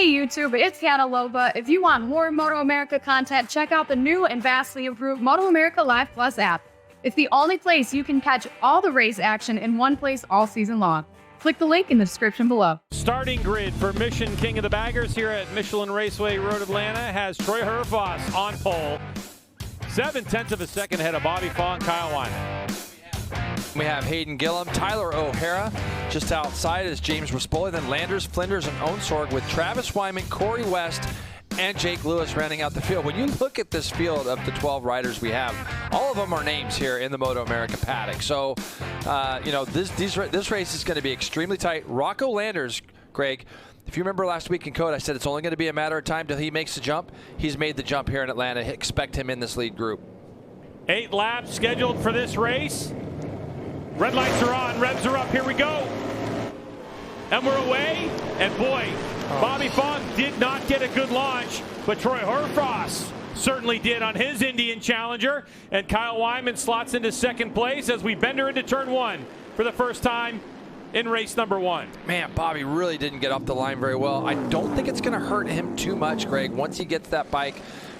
Hey YouTube, it's Hannah Loba. If you want more MotoAmerica content, check out the new and vastly improved MotoAmerica Live Plus app. It's the only place you can catch all the race action in one place all season long. Click the link in the description below. Starting grid for Mission King of the Baggers here at Michelin Raceway Road Atlanta has Troy Herfoss on pole. 0.7 of a second ahead of Bobby Fong, Kyle Wyman. We have Hayden Gillum, Tyler O'Hara. Just outside is James Rispoli, then Landers, Flinders, and Ohnsorg with Travis Wyman, Corey West, and Jake Lewis rounding out the field. When you look at this field of the 12 riders we have, all of them are names here in the MotoAmerica paddock. So, this race is going to be extremely tight. Rocco Landers, Greg, if you remember last week in Code, I said it's only going to be a matter of time till he makes the jump. He's made the jump here in Atlanta. Expect him in this lead group. 8 laps scheduled for this race. Red lights are on, revs are up, here we go. And we're away, and boy, Bobby Fong did not get a good launch, but Troy Herfoss certainly did on his Indian Challenger, and Kyle Wyman slots into second place as we bend her into turn 1 for the first time in race number 1. Man, Bobby really didn't get up the line very well. I don't think it's going to hurt him too much, Greg, once he gets that bike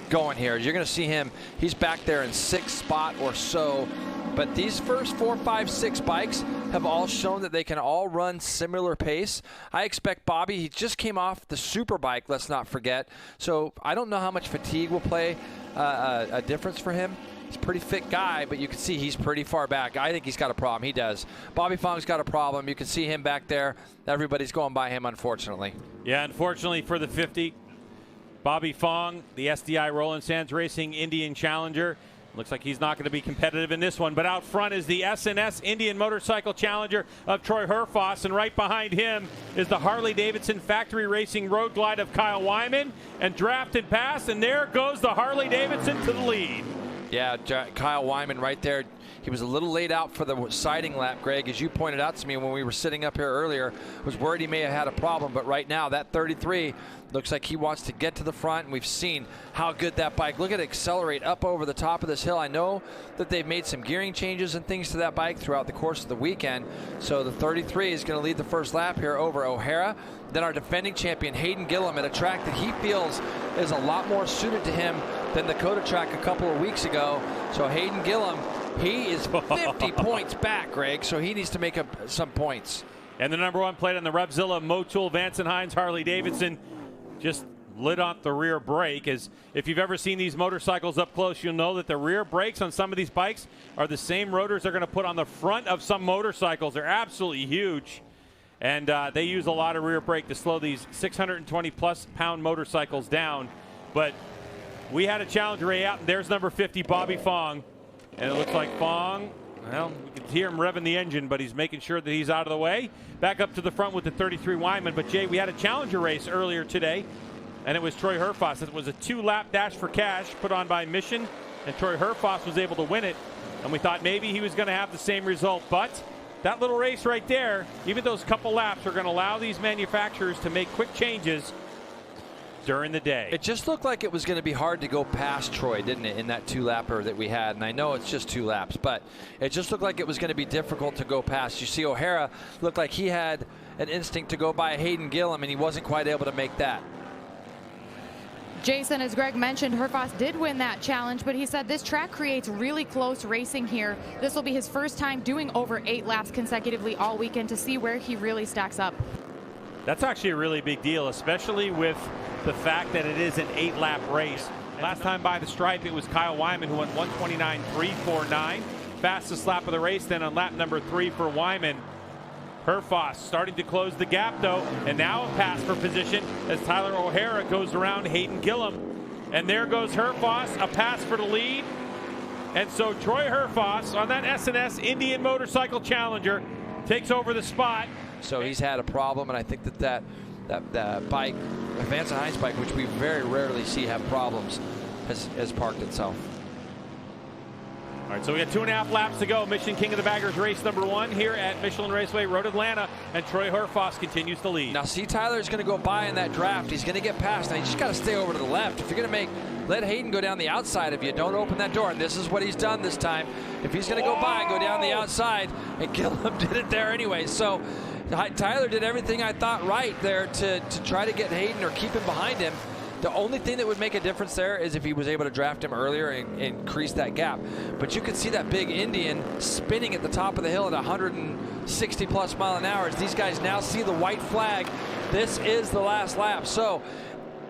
going here. You're going to see him, he's back there in 6th spot or so. But these first 4, 5, 6 bikes have all shown that they can all run similar pace. I expect Bobby, he just came off the super bike, let's not forget. So I don't know how much fatigue will play a difference for him. He's a pretty fit guy, but you can see he's pretty far back. I think he's got a problem. He does. Bobby Fong's got a problem. You can see him back there. Everybody's going by him, unfortunately. Yeah, unfortunately for the 50. Bobby Fong, the SDI Roland Sands Racing Indian Challenger. Looks like he's not going to be competitive in this one, but out front is the S&S Indian Motorcycle Challenger of Troy Herfoss, and right behind him is the Harley-Davidson Factory Racing Road Glide of Kyle Wyman, and draft and pass, and there goes the Harley-Davidson to the lead. Yeah, Kyle Wyman right there. He was a little late out for the siding lap, Greg. As you pointed out to me when we were sitting up here earlier, was worried he may have had a problem, but right now that 33 looks like he wants to get to the front, and we've seen how good that bike, look at it accelerate up over the top of this hill. I know that they've made some gearing changes and things to that bike throughout the course of the weekend, so the 33 is going to lead the first lap here over O'Hara. Then our defending champion Hayden Gillum at a track that he feels is a lot more suited to him than the Coda track a couple of weeks ago. So Hayden Gillum, he is 50 points back, Greg, so he needs to make up some points. And the number 1 plate on the Revzilla Motul Vance & Hines Harley-Davidson just lit off the rear brake. As if you've ever seen these motorcycles up close, you'll know that the rear brakes on some of these bikes are the same rotors they're going to put on the front of some motorcycles. They're absolutely huge. And they use a lot of rear brake to slow these 620-plus pound motorcycles down. But we had a Challenger Ray out, and there's number 50, Bobby Fong. And it looks like Fong, well, we can hear him revving the engine, but he's making sure that he's out of the way. Back up to the front with the 33 Wyman. But, Jay, we had a Challenger race earlier today, and it was Troy Herfoss. It was a 2-lap dash for cash put on by Mission, and Troy Herfoss was able to win it. And we thought maybe he was going to have the same result, but that little race right there, even those couple laps, are going to allow these manufacturers to make quick changes during the day. It just looked like it was going to be hard to go past Troy, didn't it, in that 2-lapper that we had? And I know it's just 2 laps, but it just looked like it was going to be difficult to go past. You see O'Hara looked like he had an instinct to go by Hayden Gillum, and he wasn't quite able to make that. Jason, as Greg mentioned, Herfoss did win that challenge, but he said this track creates really close racing here. This will be his first time doing over 8 laps consecutively all weekend to see where he really stacks up. That's actually a really big deal, especially with the fact that it is an 8-lap race. Last time by the stripe, it was Kyle Wyman who went 129.349. Fastest lap of the race, then on lap number 3 for Wyman. Herfoss starting to close the gap, though, and now a pass for position as Tyler O'Hara goes around Hayden Gillum. And there goes Herfoss, a pass for the lead. And so Troy Herfoss on that S&S Indian Motorcycle Challenger takes over the spot. So he's had a problem, and I think that bike, the Vance & Hines bike, which we very rarely see have problems, has parked itself. All right, so we got 2.5 laps to go. Mission King of the Baggers race number 1 here at Michelin Raceway Road Atlanta, and Troy Herfoss continues to lead. Now see, Tyler's going to go by in that draft. He's going to get past. Now you just got to stay over to the left. If you're going to let Hayden go down the outside of you, don't open that door. And this is what he's done this time. If he's going to go by, go down the outside, and Gillum did it there anyway. So Tyler did everything I thought right there to try to get Hayden or keep him behind him. The only thing that would make a difference there is if he was able to draft him earlier and increase that gap. But you could see that big Indian spinning at the top of the hill at 160 plus mile an hour as these guys now see the white flag. This is the last lap. So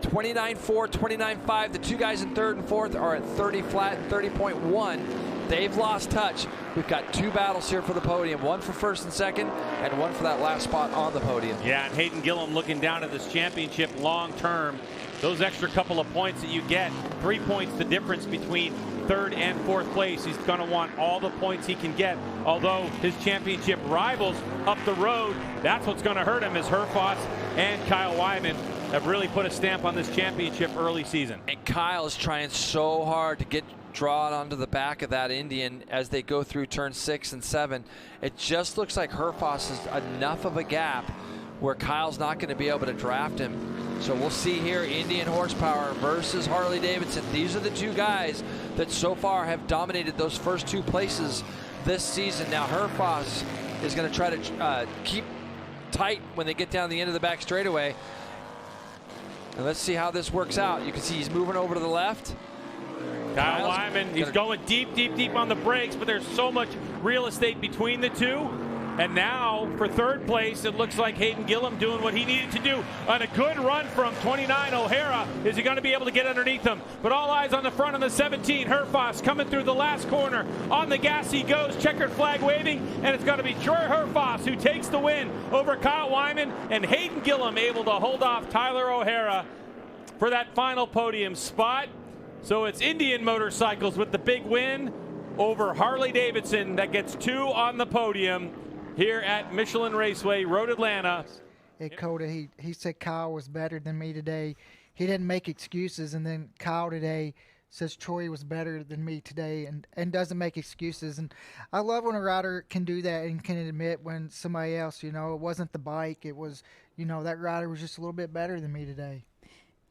29.4, 29.5. The two guys in third and fourth are at 30 flat and 30.1. They've lost touch. We've got two battles here for the podium, one for first and second, and one for that last spot on the podium. Yeah, and Hayden Gillum looking down at this championship long term. Those extra couple of points that you get, 3 points the difference between third and fourth place. He's going to want all the points he can get. Although his championship rivals up the road, that's what's going to hurt him, as Herfoss and Kyle Wyman have really put a stamp on this championship early season. And Kyle is trying so hard to get drawn onto the back of that Indian as they go through turn 6 and 7. It just looks like Herfoss is enough of a gap where Kyle's not going to be able to draft him. So we'll see here, Indian horsepower versus Harley Davidson. These are the two guys that so far have dominated those first two places this season. Now Herfoss is going to try to keep tight when they get down the end of the back straightaway. And let's see how this works out. You can see he's moving over to the left. Kyle Wyman, he's going deep, deep, deep on the brakes, but there's so much real estate between the two. And now for third place, it looks like Hayden Gillum doing what he needed to do on a good run from 29 O'Hara. Is he going to be able to get underneath him? But all eyes on the front on the 17. Herfoss coming through the last corner. On the gas he goes, checkered flag waving, and it's going to be Troy Herfoss who takes the win over Kyle Wyman, and Hayden Gillum able to hold off Tyler O'Hara for that final podium spot. So it's Indian Motorcycles with the big win over Harley Davidson that gets 2 on the podium here at Michelin Raceway, Road Atlanta. At Coda, he said Kyle was better than me today. He didn't make excuses, and then Kyle today says Troy was better than me today and doesn't make excuses. And I love when a rider can do that and can admit when somebody else, it wasn't the bike, it was, that rider was just a little bit better than me today.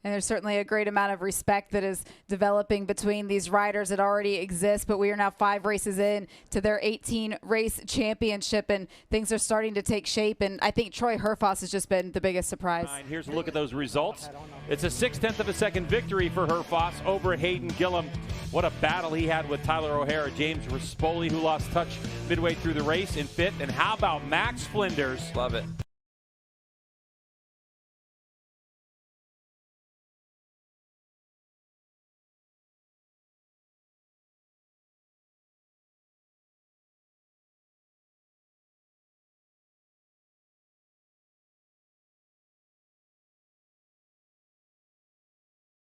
And there's certainly a great amount of respect that is developing between these riders that already exist, but we are now 5 races in to their 18 race championship, and things are starting to take shape. And I think Troy Herfoss has just been the biggest surprise. Here's a look at those results. It's a 0.6 of a second victory for Herfoss over Hayden Gillum. What a battle he had with Tyler O'Hara. James Rispoli, who lost touch midway through the race, in fifth. And how about Max Flinders? Love it.